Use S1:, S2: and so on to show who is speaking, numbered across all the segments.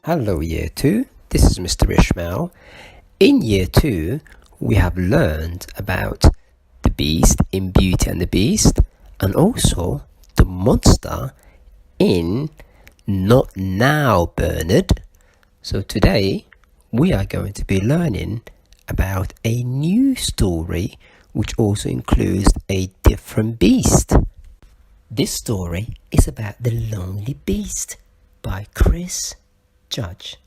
S1: Hello Year 2, this is Mr. Ishmael. In Year 2, we have learned about the beast in Beauty and the Beast and also the monster in Not Now, Bernard. So today, we are going to be learning about a new story which also includes a different beast. This story is about The Lonely Beast by Chris Judge.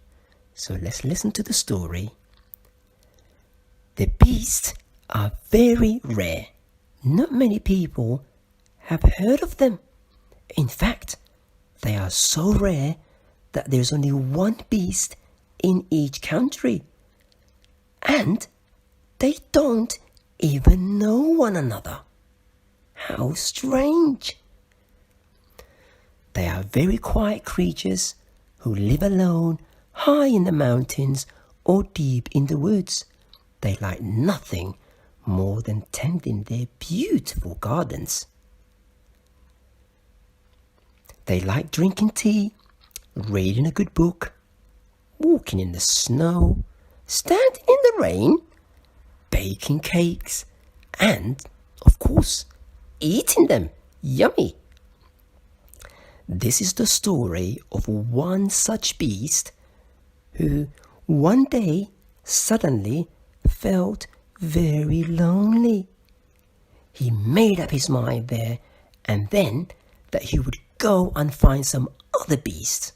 S1: So let's listen to the story. The beasts are very rare. Not many people have heard of them. In fact, they are so rare that there's only one beast in each country. And they don't even know one another. How strange. They are very quiet creatures who live alone, high in the mountains or deep in the woods. They like nothing more than tending their beautiful gardens. They like drinking tea, reading a good book, walking in the snow, standing in the rain, baking cakes, and, of course, eating them. Yummy! This is the story of one such beast who one day suddenly felt very lonely. He made up his mind there and then that he would go and find some other beast.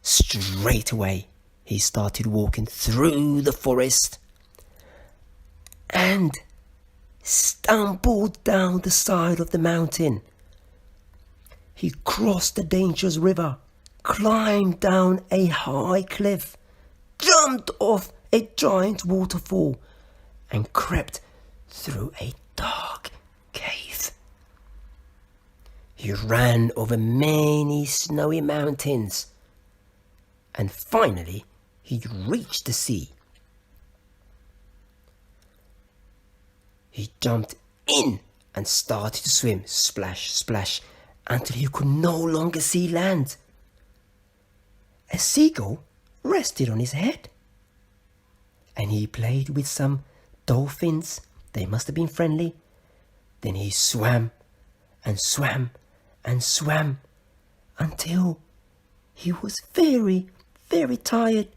S1: Straight away, he started walking through the forest and stumbled down the side of the mountain. He crossed the dangerous river, climbed down a high cliff, jumped off a giant waterfall, and crept through a dark cave. He ran over many snowy mountains, and finally he reached the sea. He jumped in and started to swim, splash, splash, until he could no longer see land. A seagull rested on his head, and he played with some dolphins. They must have been friendly. Then he swam and swam and swam until he was very, very tired.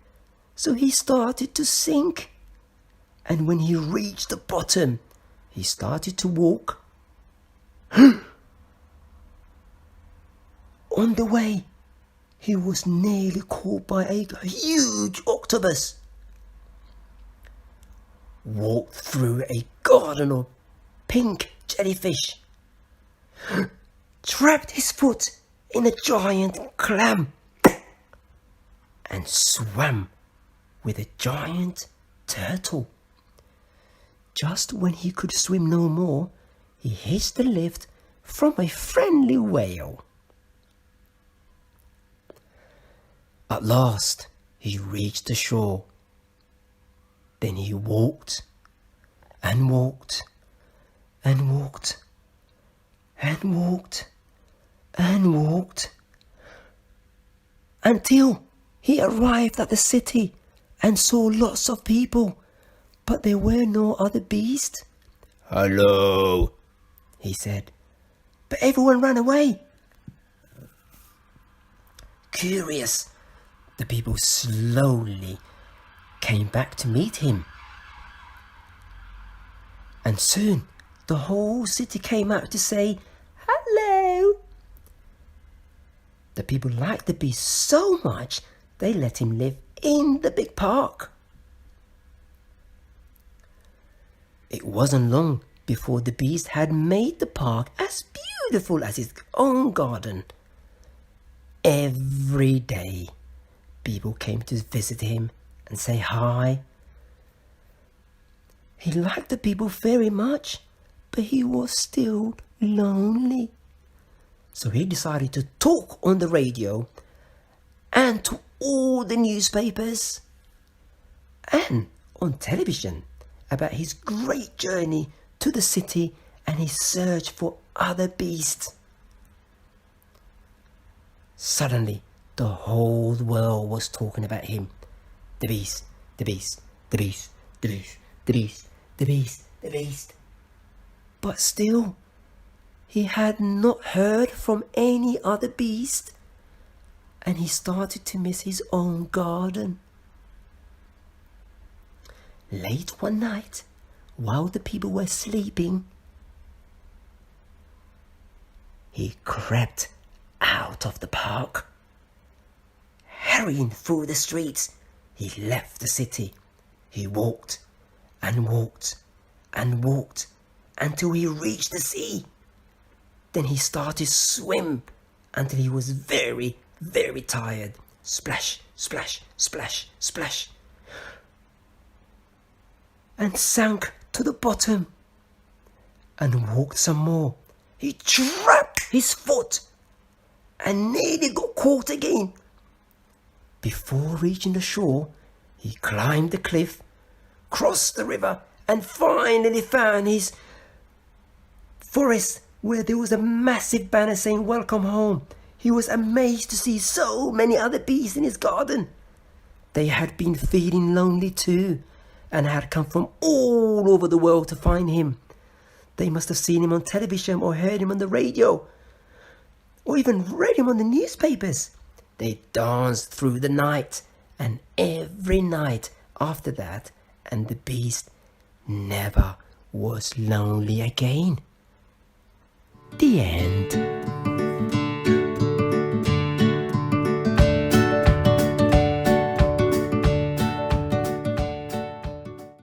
S1: So he started to sink. And when he reached the bottom, he started to walk. On the way, he was nearly caught by a huge octopus. Walked through a garden of pink jellyfish. Trapped his foot in a giant clam. And swam with a giant turtle. Just when he could swim no more, he hitched the lift from a friendly whale. At last, he reached the shore. Then he walked and walked and walked and walked and walked until he arrived at the city and saw lots of people. But there were no other beasts. "Hello," he said. But everyone ran away. Curious, the people slowly came back to meet him. And soon the whole city came out to say, "Hello." The people liked the beast so much, they let him live in the big park. It wasn't long before the beast had made the park as beautiful as his own garden. Every day, people came to visit him and say hi. He liked the people very much, but he was still lonely. So he decided to talk on the radio and to all the newspapers and on television about his great journey to the city and his search for other beasts. Suddenly, the whole world was talking about him. The beast, the beast, the beast, the beast, the beast, the beast, the beast. But still, he had not heard from any other beast, and he started to miss his own garden. Late one night, while the people were sleeping, he crept out of the park. Hurrying through the streets, he left the city. He walked and walked and walked until he reached the sea. Then he started to swim until he was very, very tired. Splash, splash, splash, splash. And sank to the bottom and walked some more. He trapped his foot and nearly got caught again. Before reaching the shore, he climbed the cliff, crossed the river, and finally found his forest where there was a massive banner saying "Welcome home." He was amazed to see so many other bees in his garden. They had been feeling lonely too, and had come from all over the world to find him. They must have seen him on television or heard him on the radio, or even read him on the newspapers. They danced through the night, and every night after that, and the beast never was lonely again. The end.